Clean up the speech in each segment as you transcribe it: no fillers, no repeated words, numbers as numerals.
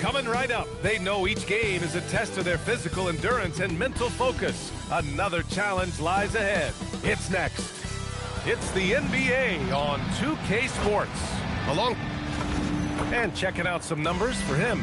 Coming right up, they know each game is a test of their physical endurance and mental focus. Another challenge lies ahead. It's next. It's the NBA on 2K Sports. And checking out some numbers for him.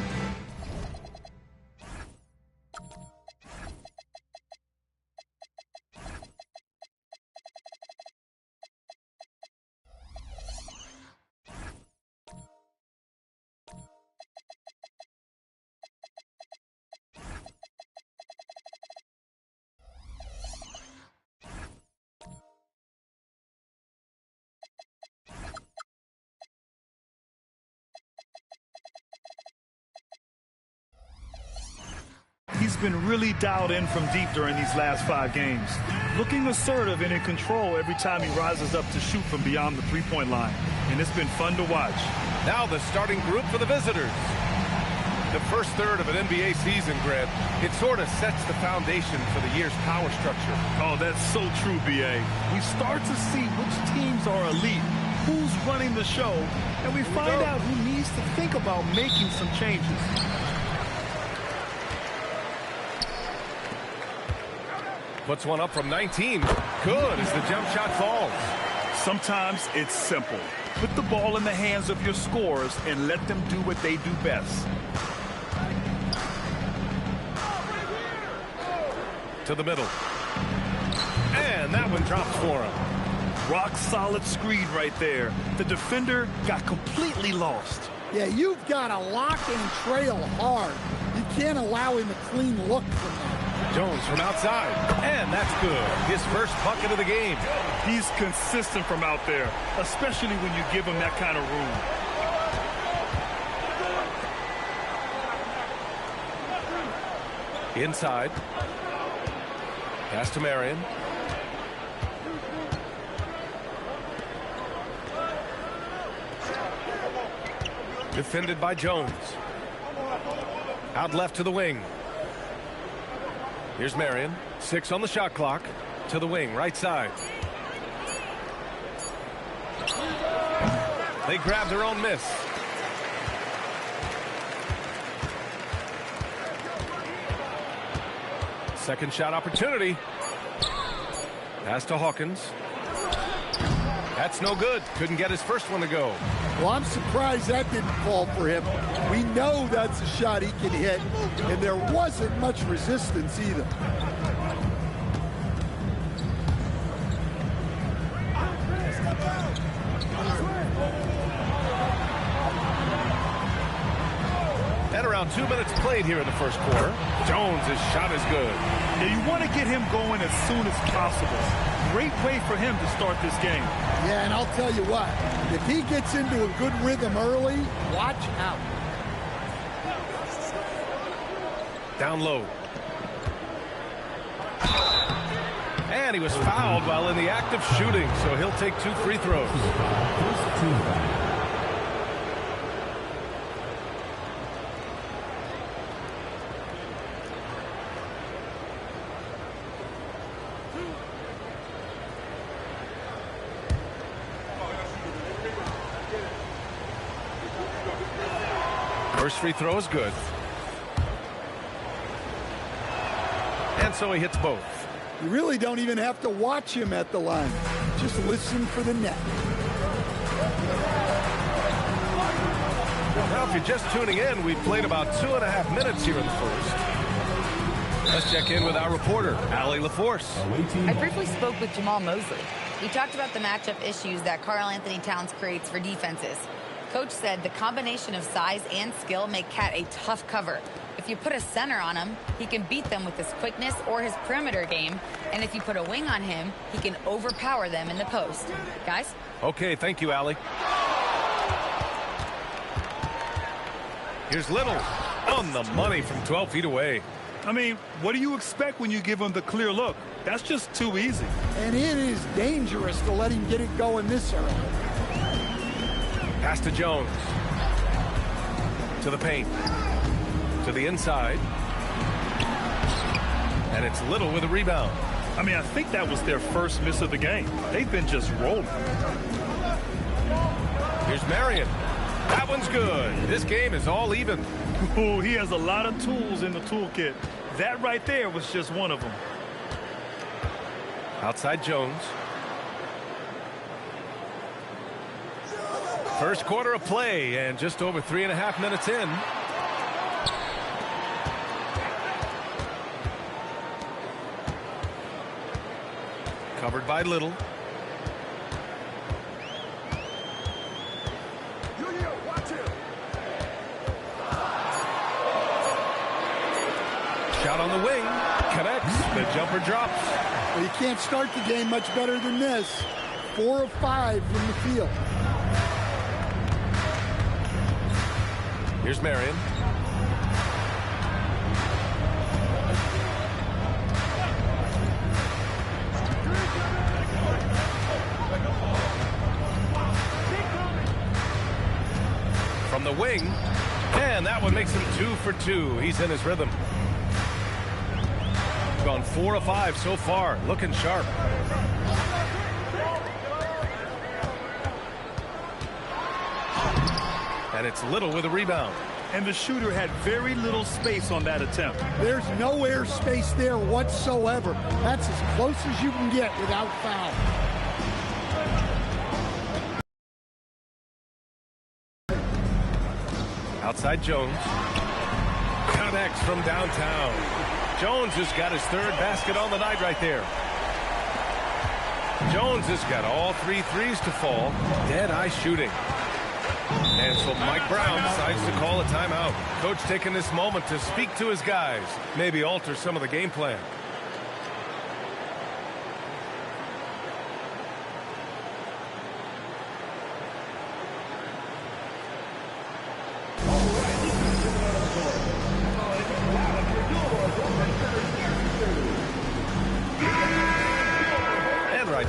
He's been really dialed in from deep during these last 5 games. Looking assertive and in control every time he rises up to shoot from beyond the three-point line. And it's been fun to watch. Now the starting group for the visitors. The first third of an NBA season, Grant, it sort of sets the foundation for the year's power structure. Oh, that's so true, B.A. We start to see which teams are elite, who's running the show, and we find out who needs to think about making some changes. Puts one up from 19. Good as the jump shot falls. Sometimes it's simple. Put the ball in the hands of your scorers and let them do what they do best. To the middle. And that one drops for him. Rock solid screen right there. The defender got completely lost. Yeah, you've got to lock and trail hard. You can't allow him a clean look from that. Jones from outside, and that's good. His first bucket of the game. He's consistent from out there, especially when you give him that kind of room. Inside. Pass to Marion. Defended by Jones. Out left to the wing. Here's Marion. 6 on the shot clock. To the wing, right side. They grab their own miss. Second shot opportunity. Pass to Hawkins. That's no good. Couldn't get his first one to go. Well, I'm surprised that didn't fall for him. We know that's a shot he can hit, and there wasn't much resistance either. And around 2 minutes played here in the first quarter. Jones' shot is good. Yeah, you want to get him going as soon as possible. Great way for him to start this game. Yeah, and I'll tell you what, if he gets into a good rhythm early, watch out. Down low. And he was fouled while in the act of shooting, so he'll take 2 free throws. First free throw is good. And so he hits both. You really don't even have to watch him at the line. Just listen for the net. Now, if you're just tuning in, we've played about 2.5 minutes here in the first. Let's check in with our reporter, Allie LaForce. I briefly spoke with Jamal Mosley. He talked about the matchup issues that Karl Anthony Towns creates for defenses. Coach said the combination of size and skill make Cat a tough cover. If you put a center on him, he can beat them with his quickness or his perimeter game. And if you put a wing on him, he can overpower them in the post. Guys? Okay, thank you, Allie. Here's Little on the money from 12 feet away. I mean, what do you expect when you give him the clear look? That's just too easy. And it is dangerous to let him get it going this early. Pass to Jones. To the paint. To the inside. And it's Little with a rebound. I mean, I think that was their first miss of the game. They've been just rolling. Here's Marion. That one's good. This game is all even. Oh, he has a lot of tools in the toolkit. That right there was just one of them. Outside Jones. First quarter of play and just over 3.5 minutes in. Covered by Little. Shot on the wing. Connects. The jumper drops. Well, you can't start the game much better than this. 4 of 5 from the field. Here's Marion. From the wing. And that one makes him 2 for 2. He's in his rhythm. Gone 4 of 5 so far. Looking sharp. And it's Little with a rebound. And the shooter had very little space on that attempt. There's no air space there whatsoever. That's as close as you can get without foul. Outside Jones. Connects from downtown. Jones has got his 3rd basket on the night right there. Jones has got all 3 threes to fall. Dead-eye shooting. And so Mike Brown decides to call a timeout. Coach taking this moment to speak to his guys. Maybe alter some of the game plan.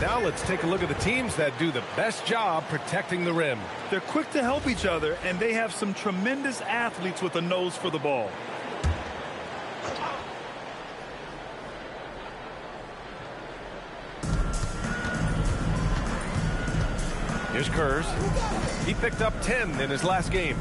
Now let's take a look at the teams that do the best job protecting the rim. They're quick to help each other, and they have some tremendous athletes with a nose for the ball. Here's Kurz. He picked up 10 in his last game.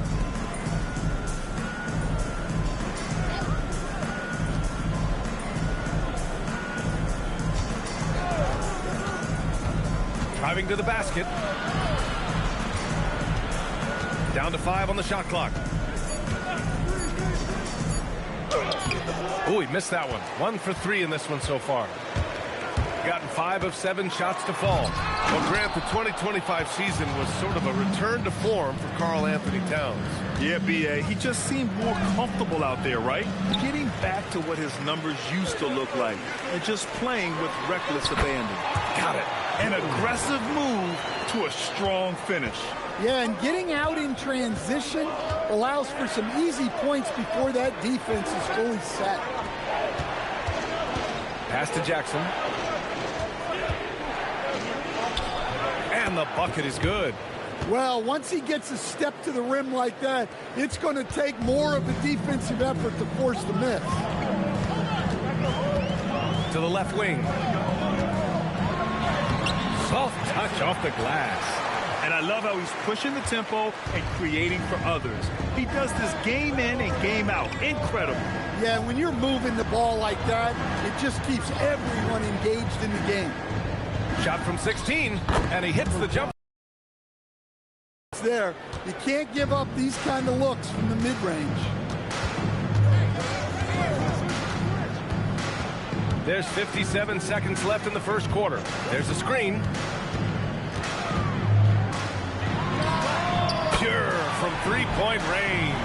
Driving to the basket. Down to 5 on the shot clock. Oh, he missed that one. 1 for 3 in this one so far. Gotten 5 of 7 shots to fall. Well, Grant, the 2025 season was sort of a return to form for Karl Anthony Towns. Yeah, B.A. He just seemed more comfortable out there, right? Getting back to what his numbers used to look like and just playing with reckless abandon. Got it. An aggressive move to a strong finish. Yeah, and getting out in transition allows for some easy points before that defense is fully set. Pass to Jackson. And the bucket is good. Well, once he gets a step to the rim like that, it's going to take more of a defensive effort to force the miss. To the left wing. Soft touch off the glass. And I love how he's pushing the tempo and creating for others. He does this game in and game out. Incredible. Yeah, when you're moving the ball like that, it just keeps everyone engaged in the game. Shot from 16, and he hits the jump. It's there. You can't give up these kind of looks from the mid-range. There's 57 seconds left in the first quarter. There's a screen. Pure from three-point range.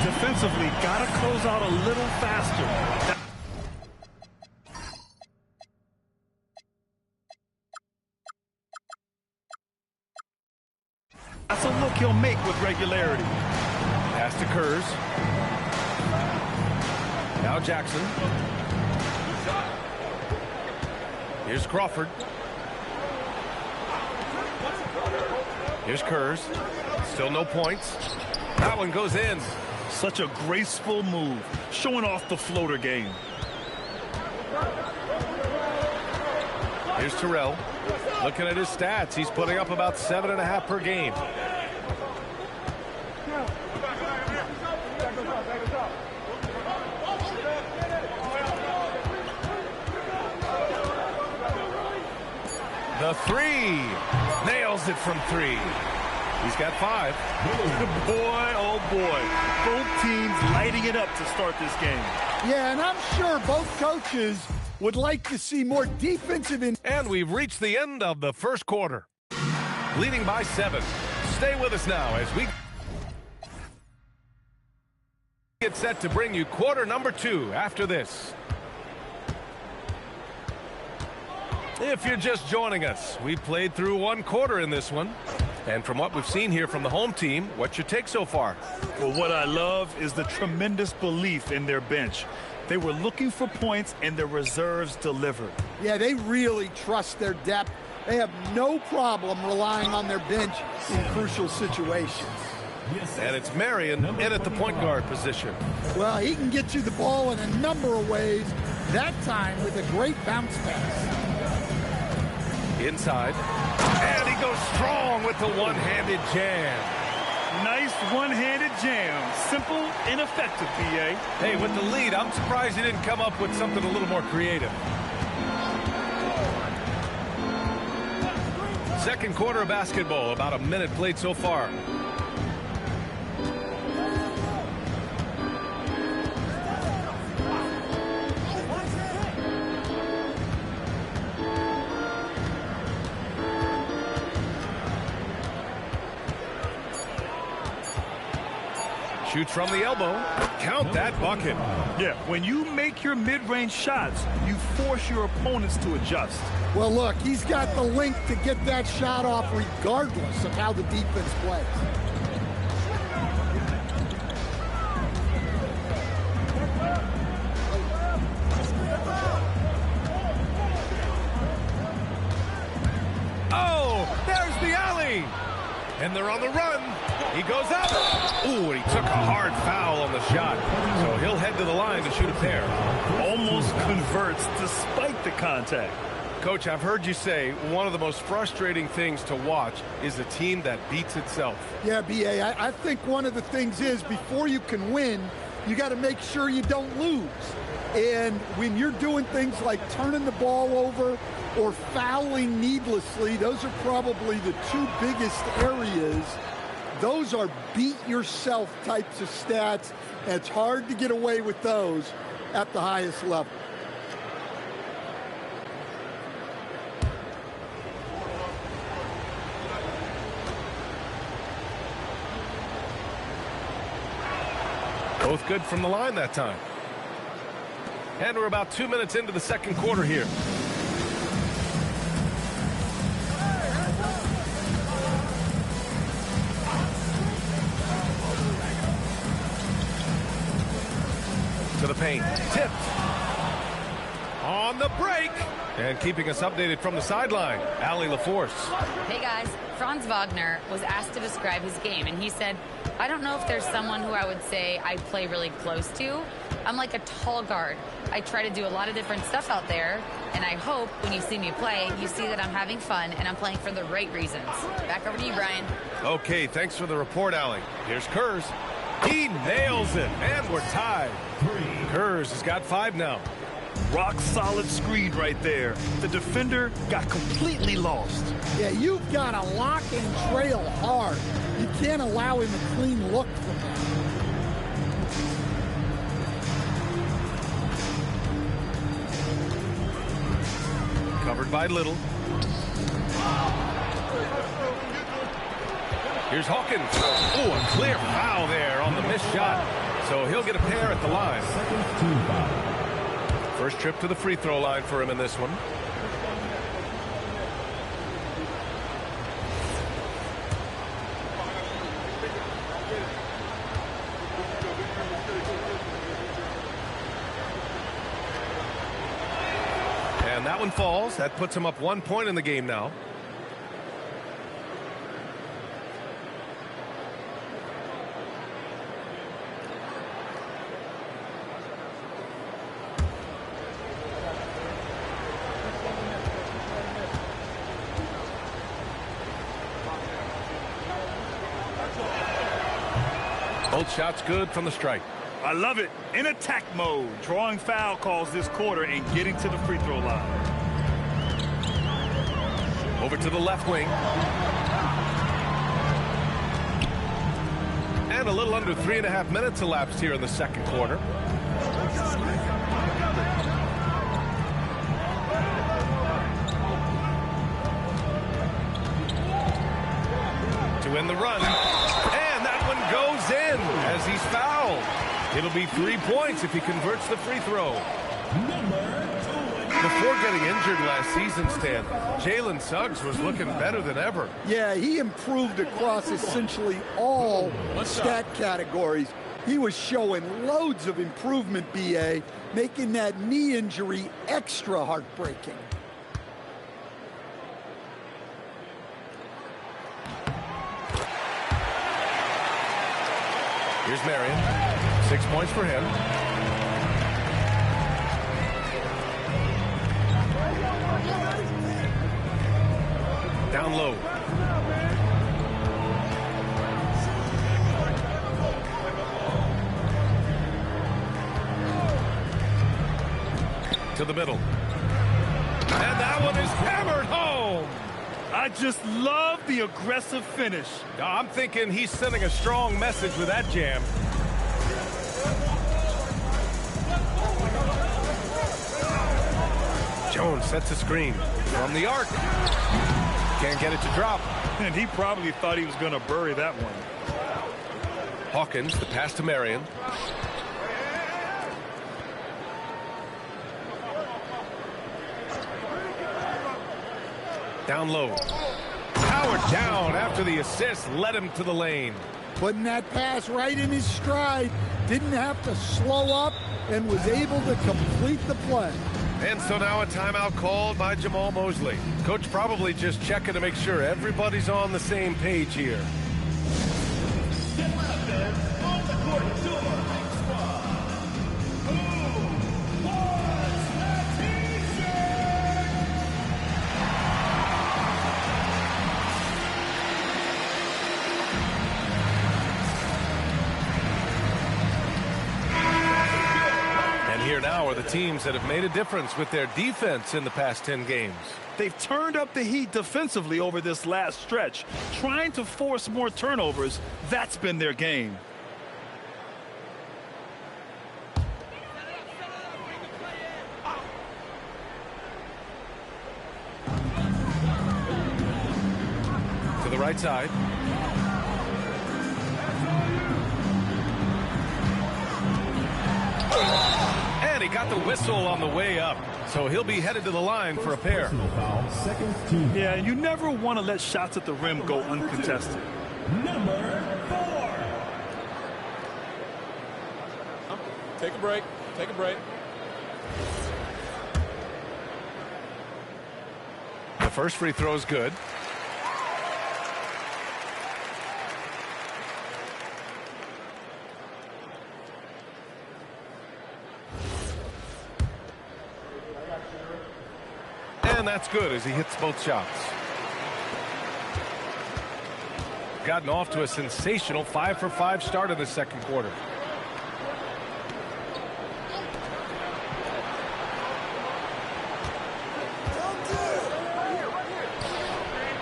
Defensively, got to close out a little faster. That's a look he'll make with regularity. Pass to Kurz. Now Jackson. Here's Crawford. Here's Kurz. Still no points. That one goes in. Such a graceful move, showing off the floater game. Here's Terrell. Looking at his stats, he's putting up about 7.5 per game. The three. Nails it from three. He's got 5. Boy, oh boy. Both teams lighting it up to start this game. Yeah, and I'm sure both coaches would like to see more defensive. And we've reached the end of the first quarter. Leading by 7. Stay with us now as we get set to bring you quarter number 2 after this. If you're just joining us, we played through 1 quarter in this one. And from what we've seen here from the home team, what's your take so far? Well, what I love is the tremendous belief in their bench. They were looking for points, and their reserves delivered. Yeah, they really trust their depth. They have no problem relying on their bench in crucial situations. And it's Marion in at the point guard position. Well, he can get you the ball in a number of ways, that time with a great bounce pass. Inside. And he goes strong with the one-handed jam. Nice one-handed jam. Simple and effective, PA. Hey, with the lead, I'm surprised he didn't come up with something a little more creative. Second quarter of basketball, about a minute played so far. Shoots from the elbow. Count that bucket. Yeah, when you make your mid-range shots, you force your opponents to adjust. Well, look, he's got the length to get that shot off regardless of how the defense plays. Oh, there's the alley. And they're on the run. He goes out. Ooh, and he took a hard foul on the shot. So he'll head to the line to shoot a pair. Almost converts despite the contact. Coach, I've heard you say one of the most frustrating things to watch is a team that beats itself. Yeah, B.A., I think one of the things is before you can win, you got to make sure you don't lose. And when you're doing things like turning the ball over or fouling needlessly, those are probably the 2 biggest areas. Those are beat-yourself types of stats. And it's hard to get away with those at the highest level. Both good from the line that time. And we're about 2 minutes into the second quarter here. To the paint. Tipped. On the break. And keeping us updated from the sideline, Allie LaForce. Hey guys, Franz Wagner was asked to describe his game, and he said, I don't know if there's someone who I would say I play really close to. I'm like a tall guard. I try to do a lot of different stuff out there, and I hope when you see me play, you see that I'm having fun and I'm playing for the right reasons. Back over to you, Brian. Okay, thanks for the report, Allie. Here's Kurz. He nails it, and we're tied. Kurz has got 5 now. Rock solid screen right there. The defender got completely lost. Yeah, you've got to lock and trail hard. You can't allow him a clean look from that. Covered by Little. Here's Hawkins. Oh, a clear foul there on the missed shot. So he'll get a pair at the line. First trip to the free throw line for him in this one. And that one falls. That puts him up 1 point in the game now. Both shots good from the strike. I love it. In attack mode, drawing foul calls this quarter and getting to the free throw line. Over to the left wing. And a little under 3.5 minutes elapsed here in the second quarter. To win the run. And that one goes in as he's fouled. It'll be 3 points if he converts the free throw. Before getting injured last season, Stan, Jalen Suggs was looking better than ever. Yeah, he improved across essentially all stat categories. He was showing loads of improvement, B.A., making that knee injury extra heartbreaking. Here's Marion. 6 points for him. Down low. To the middle. And that one is hammered home. I just love the aggressive finish. I'm thinking he's sending a strong message with that jam. Jones sets a screen from the arc. Can't get it to drop. And he probably thought he was going to bury that one. Hawkins, the pass to Marion. Down low. Powered down after the assist led him to the lane. Putting that pass right in his stride. Didn't have to slow up and was able to complete the play. And so now a timeout called by Jamal Mosley. Coach probably just checking to make sure everybody's on the same page here. Now are the teams that have made a difference with their defense in the past 10 games. They've turned up the heat defensively over this last stretch, trying to force more turnovers. That's been their game. To the right side. He got the whistle on the way up, so he'll be headed to the line for a pair. Yeah, you never want to let shots at the rim go uncontested. Number 4. Take a break. Take a break. The first free throw is good. And that's good as he hits both shots. Gotten off to a sensational 5-for-5 start in the second quarter.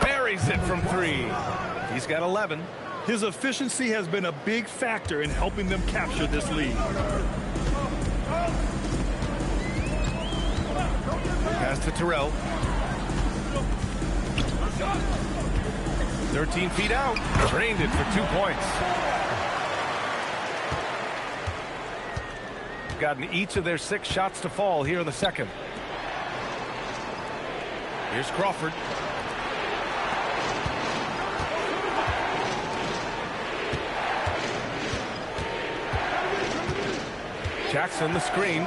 Buries it from 3. He's got 11. His efficiency has been a big factor in helping them capture this lead. Pass to Terrell. 13 feet out. Drained it for 2 points. Gotten each of their 6 shots to fall here in the second. Here's Crawford. Jackson the screen.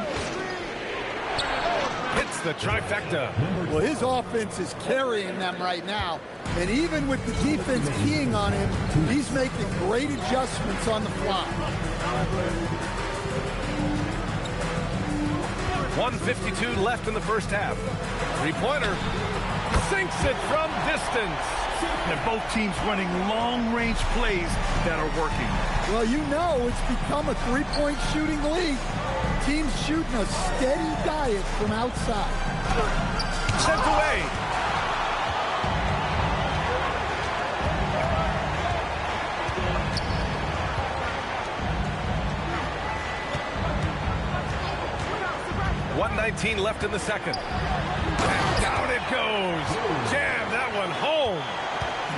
Hits the trifecta. Well, his offense is carrying them right now. And even with the defense keying on him, he's making great adjustments on the fly. 1:52 left in the first half. Three-pointer. Sinks it from distance. And both teams running long-range plays that are working. Well, you know it's become a three-point shooting league. Teams shooting a steady diet from outside. Sent away. 1:19 left in the second. And down it goes. Jam that one home.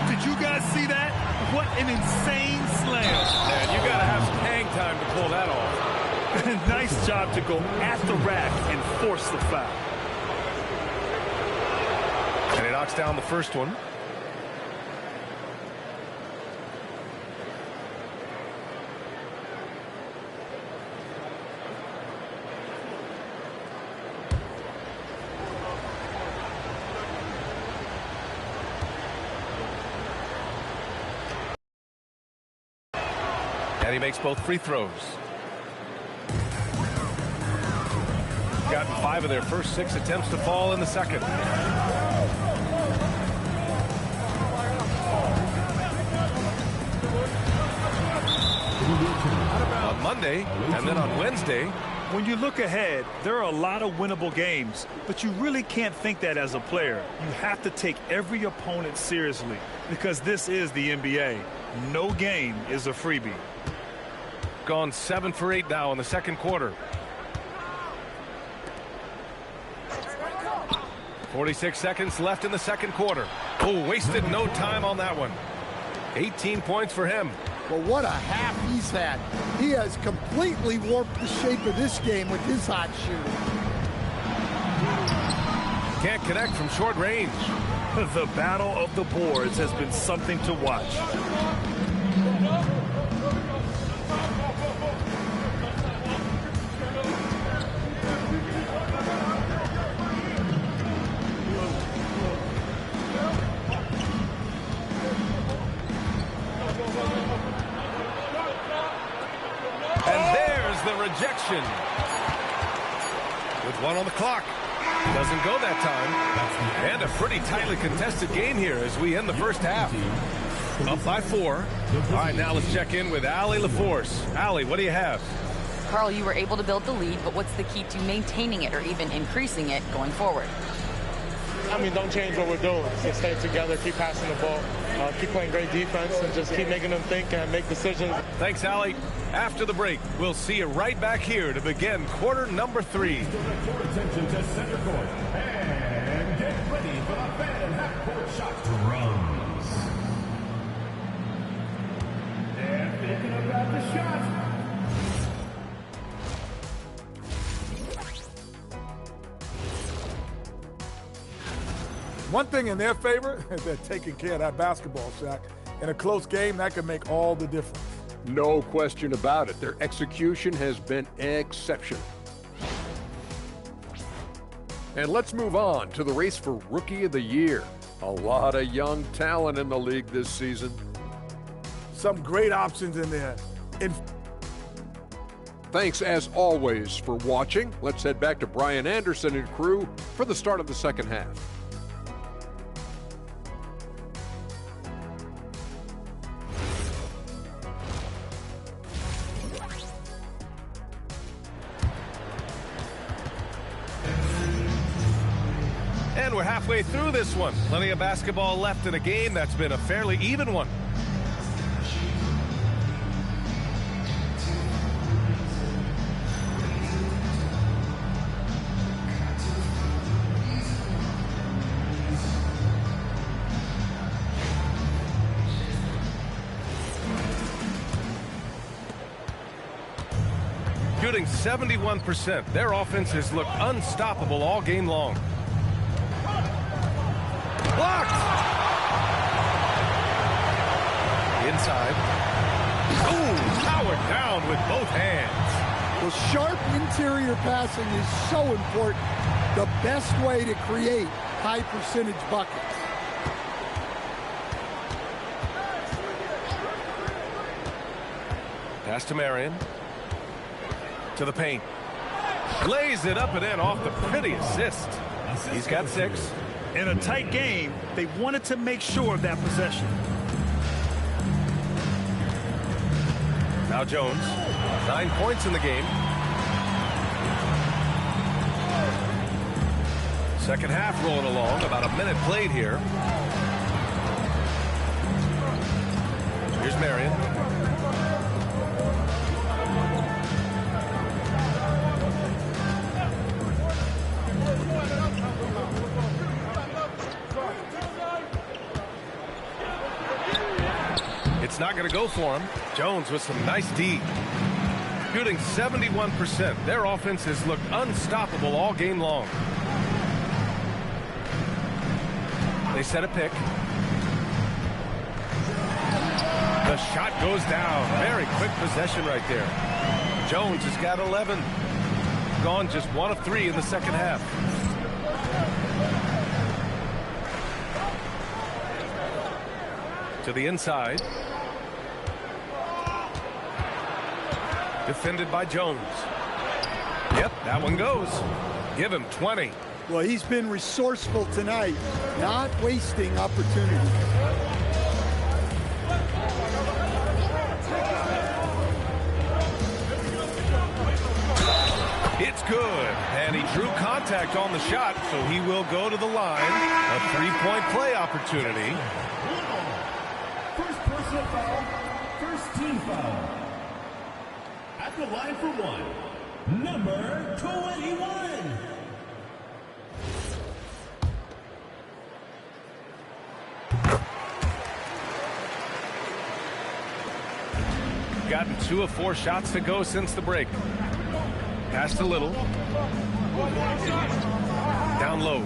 Did you guys see that? What an insane slam. Man, you got to have some hang time to pull that off. Nice job to go at the rack and force the foul. And he knocks down the first one. And he makes both free throws. Gotten 5 of their first 6 attempts to fall in the second. On Monday and then on Wednesday. When you look ahead, there are a lot of winnable games, but you really can't think that as a player. You have to take every opponent seriously because this is the NBA. No game is a freebie. Gone 7 for 8 now in the second quarter. 46 seconds left in the second quarter. Oh, wasted no time on that one. 18 points for him. Well, what a half he's had. He has completely warped the shape of this game with his hot shooting. Can't connect from short range. The battle of the boards has been something to watch. Rejection. With 1 on the clock. Doesn't go that time. And a pretty tightly contested game here as we end the first half. Up by 4. All right, now let's check in with Allie LaForce. Allie, what do you have? Carl, you were able to build the lead, but what's the key to maintaining it or even increasing it going forward? I mean, don't change what we're doing. Just stay together, keep passing the ball, keep playing great defense, and just keep making them think and make decisions. Thanks, Allie. After the break, we'll see you right back here to begin quarter number 3. Attention to center court. And get ready for the fan half-court shot drums. And thinking about the shot. One thing in their favor is they're taking care of that basketball, Shaq. In a close game, that can make all the difference. No question about it. Their execution has been exceptional. And let's move on to the race for Rookie of the Year. A lot of young talent in the league this season. Some great options in there. Thanks, as always, for watching. Let's head back to Brian Anderson and crew for the start of the second half. And we're halfway through this one. Plenty of basketball left in a game that's been a fairly even one. Shooting 71%. Their offense has looked unstoppable all game long. Blocked! Inside. Oh, powered down with both hands. Well, sharp interior passing is so important. The best way to create high percentage buckets. Pass to Marion. To the paint. Lays it up and in off the pretty assist. He's got 6. In a tight game, they wanted to make sure of that possession. Now Jones, 9 points in the game. Second half rolling along, about a minute played here. Here's Marion. It's not going to go for him. Jones with some nice D. Shooting 71%. Their offense has looked unstoppable all game long. They set a pick. The shot goes down. Very quick possession right there. Jones has got 11. Gone just 1 of 3 in the second half. To the inside. Defended by Jones. Yep, that one goes. Give him 20. Well, he's been resourceful tonight, not wasting opportunities. It's good, and he drew contact on the shot, so he will go to the line. A 3-point play opportunity. First personal foul, first team foul. At the line for one, number 21. Gotten 2 of 4 shots to go since the break. Passed a little. Down low.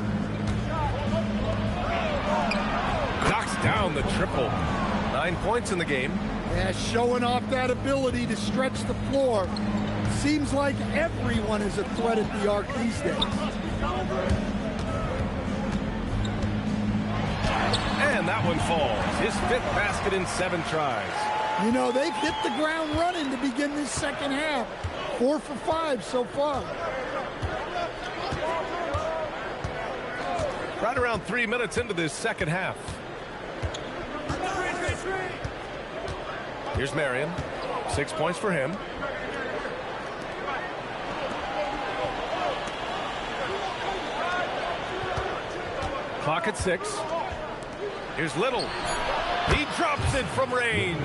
Knocks down the triple. 9 points in the game. Yeah, showing off that ability to stretch the floor. Seems like everyone is a threat at the arc these days. And that one falls. His 5th basket in 7 tries. You know, they've hit the ground running to begin this second half. 4 for 5 so far. Right around 3 minutes into this second half. Here's Marion. 6 points for him. Clock at 6. Here's Little. He drops it from range.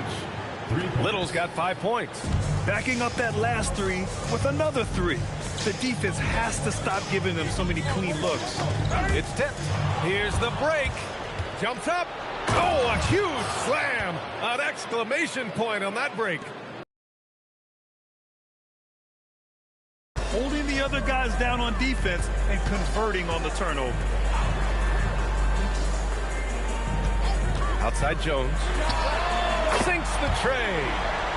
Little's got 5 points. Backing up that last 3 with another 3. The defense has to stop giving them so many clean looks. It's tipped. Here's the break. Jumps up. Oh, a huge slam. An exclamation point on that break. Holding the other guys down on defense and converting on the turnover. Outside Jones. Sinks the tray.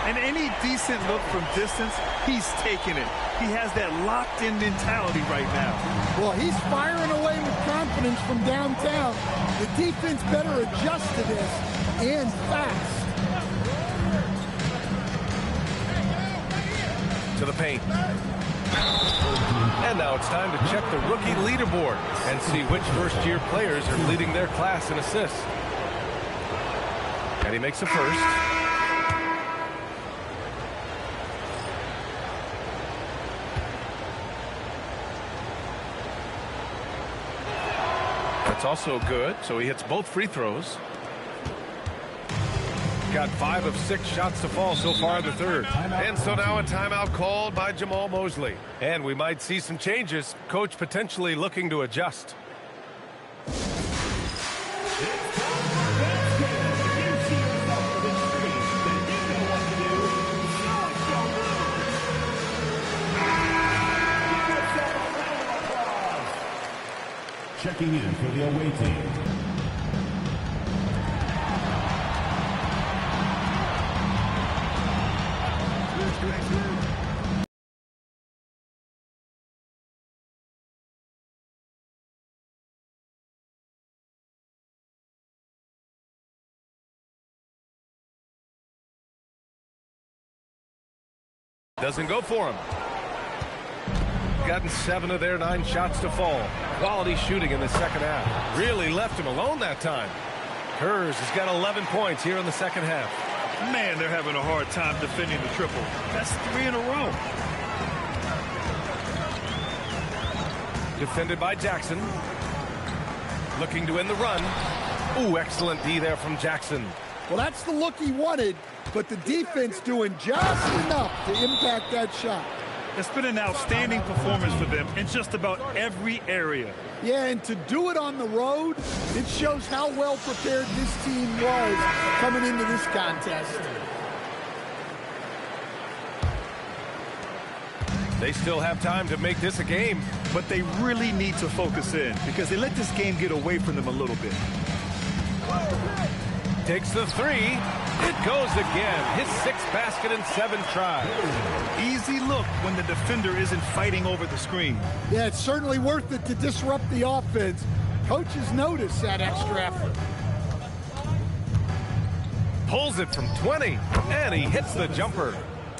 And any decent look from distance, he's taking it. He has that locked-in mentality right now. Well, he's firing away with confidence from downtown. The defense better adjust to this, and fast. To the paint. And now it's time to check the rookie leaderboard and see which first-year players are leading their class in assists. And he makes the first. That's also good, so he hits both free throws. Got 5 of 6 shots to fall so far in the third. And so now a timeout called by Jamal Mosley. And we might see some changes. Coach potentially looking to adjust. Checking in for the away team. Doesn't go for him. Gotten 7 of their 9 shots to fall. Quality shooting in the second half. Really left him alone that time. Kurz has got 11 points here in the second half. Man, they're having a hard time defending the triple. That's 3 in a row. Defended by Jackson. Looking to end the run. Ooh, excellent D there from Jackson. Well, that's the look he wanted, but the defense doing just enough to impact that shot. It's been an outstanding performance for them in just about every area. Yeah, and to do it on the road, it shows how well prepared this team was coming into this contest. They still have time to make this a game. But they really need to focus in because they let this game get away from them a little bit. Takes the three. It goes again. His 6th basket in 7 tries. Easy look when the defender isn't fighting over the screen. Yeah, it's certainly worth it to disrupt the offense. Coaches notice that extra effort. Pulls it from 20, and he hits the jumper.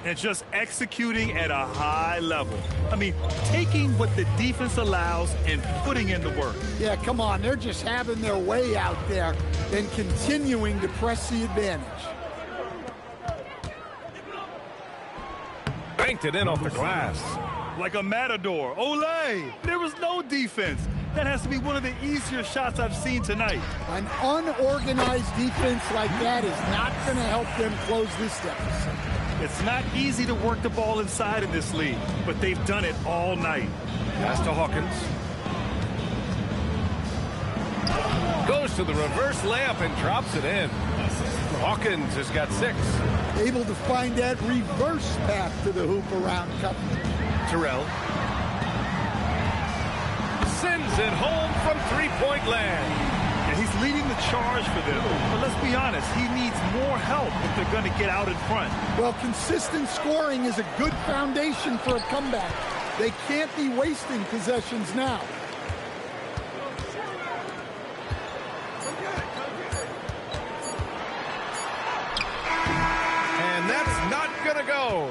And just executing at a high level. I mean, taking what the defense allows and putting in the work. Yeah, come on. They're just having their way out there and continuing to press the advantage. Banked it in off the glass. Like a matador. Olé! There was no defense. That has to be one of the easier shots I've seen tonight. An unorganized defense like that is not going to help them close this deficit. It's not easy to work the ball inside in this league, but they've done it all night. Pass to Hawkins. Goes to the reverse layup and drops it in. Hawkins has got 6. Able to find that reverse path to the hoop around coverage. Terrell. Sends it home from 3-point land. And he's leading the charge for them. But let's be honest, he needs more help if they're going to get out in front. Well, consistent scoring is a good foundation for a comeback. They can't be wasting possessions now. And that's not going to go.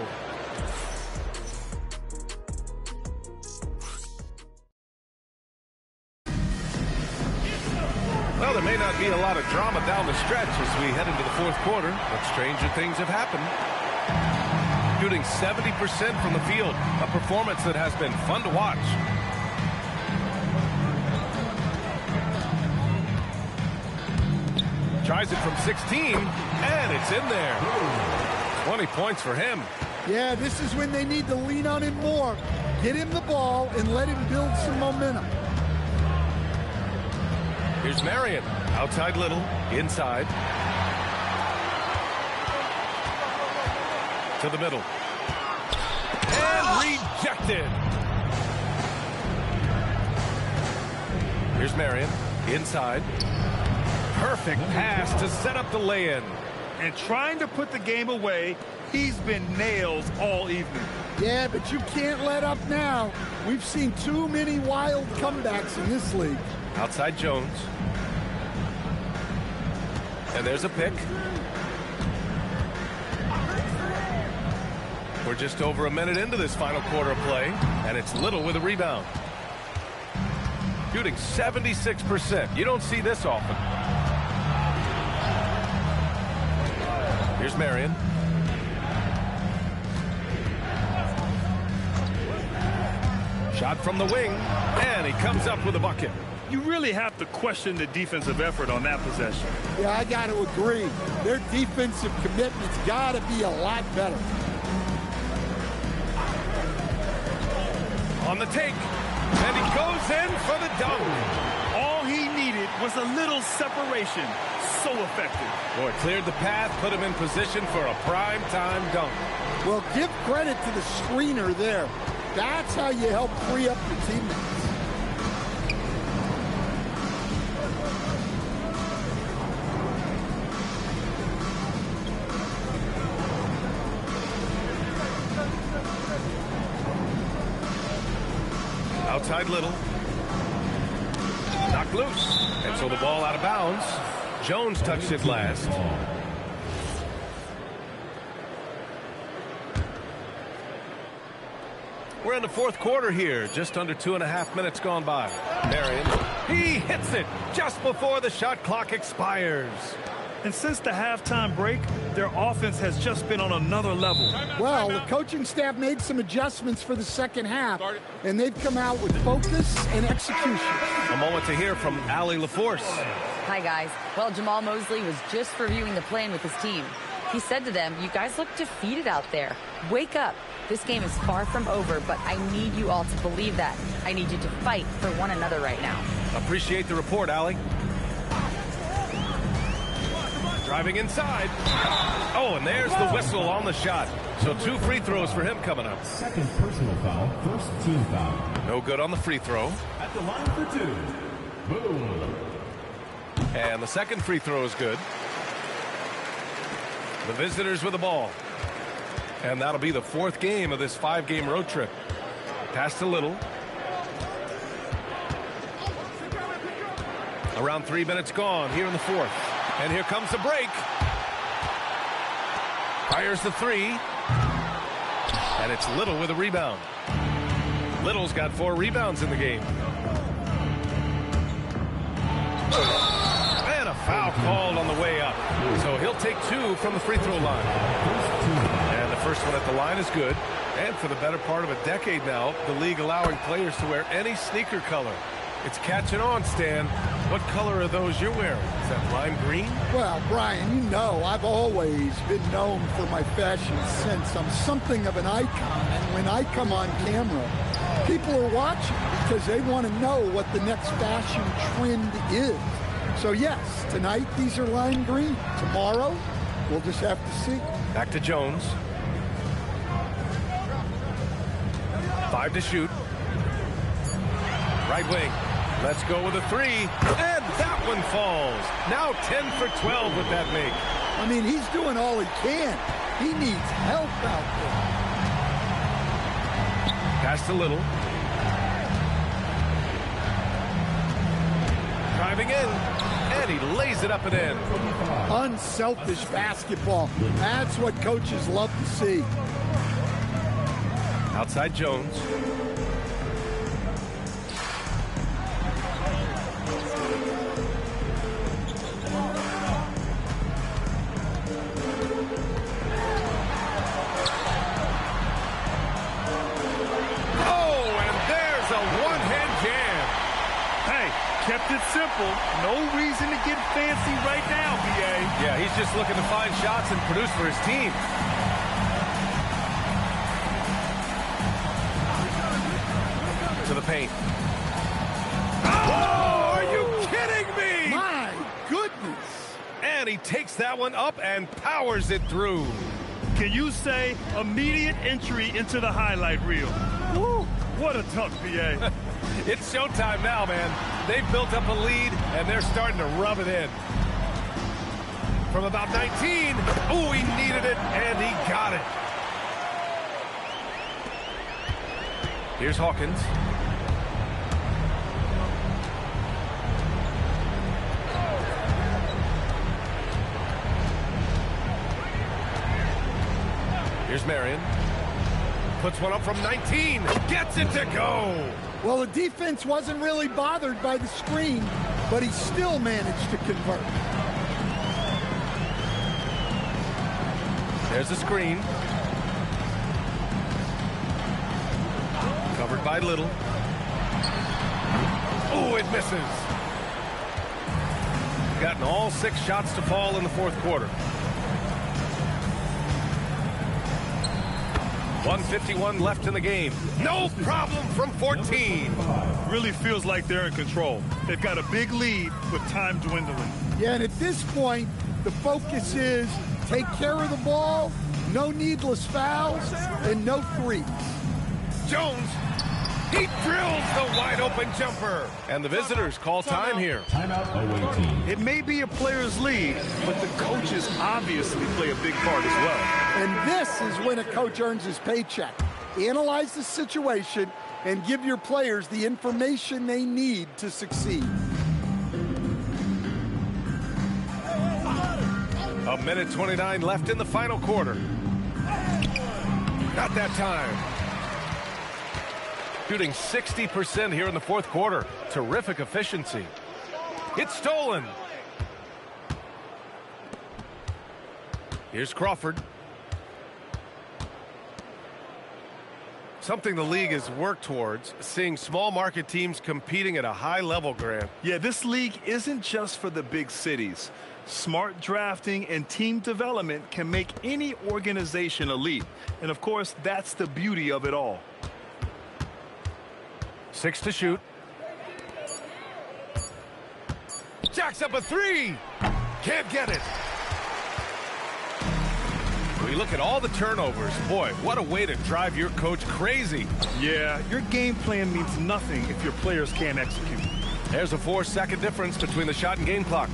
Well, there may not be a lot of drama down the stretch as we head into the 4th quarter, but stranger things have happened. Shooting 70% from the field, a performance that has been fun to watch. Tries it from 16, and it's in there. 20 points for him. Yeah, this is when they need to lean on him more. Get him the ball and let him build some momentum. Here's Marion. Outside Little. Inside. To the middle. And rejected. Here's Marion. Inside. Perfect pass to set up the lay-in. And trying to put the game away, he's been nails all evening. Yeah, but you can't let up now. We've seen too many wild comebacks in this league. Outside Jones. And there's a pick. We're just over a minute into this final quarter of play, and it's Little with a rebound. Shooting 76%. You don't see this often. Here's Marion. Shot from the wing, and he comes up with a bucket. You really have to question the defensive effort on that possession. Yeah, I got to agree. Their defensive commitment's got to be a lot better. On the take, and he goes in for the dunk. All he needed was a little separation. So effective. Boy, cleared the path, put him in position for a prime-time dunk. Well, give credit to the screener there. That's how you help free up your teammates. Outside Little. Knocked loose. And so the ball out of bounds. Jones touched it last. We're in the 4th quarter here. Just under 2.5 minutes gone by. Marion. He hits it just before the shot clock expires. And since the halftime break, their offense has just been on another level. Well, the coaching staff made some adjustments for the second half, and they've come out with focus and execution. A moment to hear from Allie LaForce. Hi, guys. Well, Jamal Mosley was just reviewing the plan with his team. He said to them, "You guys look defeated out there. Wake up. This game is far from over, but I need you all to believe that. I need you to fight for one another right now." Appreciate the report, Allie. Driving inside. Oh, and there's the whistle on the shot. So 2 free throws for him coming up. Second personal foul, first team foul. No good on the free throw. At the line for 2. Boom. And the second free throw is good. The visitors with the ball. And that'll be the 4th game of this 5-game road trip. Pass to Little. Around 3 minutes gone here in the 4th. And here comes the break. Fires the 3. And it's Little with a rebound. Little's got 4 rebounds in the game. And a foul called on the way up. So he'll take 2 from the free throw line. And the first one at the line is good. And for the better part of a decade now, the league allowing players to wear any sneaker color. It's catching on, Stan. What color are those you're wearing? Is that lime green? Well, Brian, you know I've always been known for my fashion sense. I'm something of an icon, and when I come on camera, people are watching because they want to know what the next fashion trend is. So yes, tonight these are lime green. Tomorrow, we'll just have to see. Back to Jones. 5 to shoot. Right wing. Let's go with a 3. And that one falls. Now 10 for 12 with that make. I mean, he's doing all he can. He needs help out there. Pass to Little. Driving in. And he lays it up and in. Unselfish basketball. That's what coaches love to see. Outside Jones. Kept it simple. No reason to get fancy right now, BA. Yeah, he's just looking to find shots and produce for his team. To the paint. Oh, are you kidding me? My goodness. And he takes that one up and powers it through. Can you say immediate entry into the highlight reel? Woo, what a dunk, BA. It's showtime now, man. They've built up a lead, and they're starting to rub it in. From about 19. Oh, he needed it, and he got it. Here's Hawkins. Here's Marion. Puts one up from 19. Gets it to go. Well, the defense wasn't really bothered by the screen, but he still managed to convert. There's the screen. Covered by Little. Oh, it misses. Gotten all 6 shots to fall in the 4th quarter. 1:51 left in the game. No problem from 14. Really feels like they're in control. They've got a big lead with time dwindling. Yeah, and at this point, the focus is take care of the ball, no needless fouls, and no threes. Jones, he drills the wide-open jumper. And the visitors call time here. Timeout away team. It may be a player's lead, but the coaches obviously play a big part as well. And this is when a coach earns his paycheck. Analyze the situation and give your players the information they need to succeed. A minute 29 left in the final quarter. Not that time. Shooting 60% here in the 4th quarter. Terrific efficiency. It's stolen. Here's Crawford. Something the league has worked towards, seeing small market teams competing at a high level, Grant. Yeah, this league isn't just for the big cities. Smart drafting and team development can make any organization elite. And of course, that's the beauty of it all. 6 to shoot. Jacks up a 3. Can't get it. We look at all the turnovers. Boy, what a way to drive your coach crazy. Yeah, your game plan means nothing if your players can't execute. There's a 4-second difference between the shot and game clock.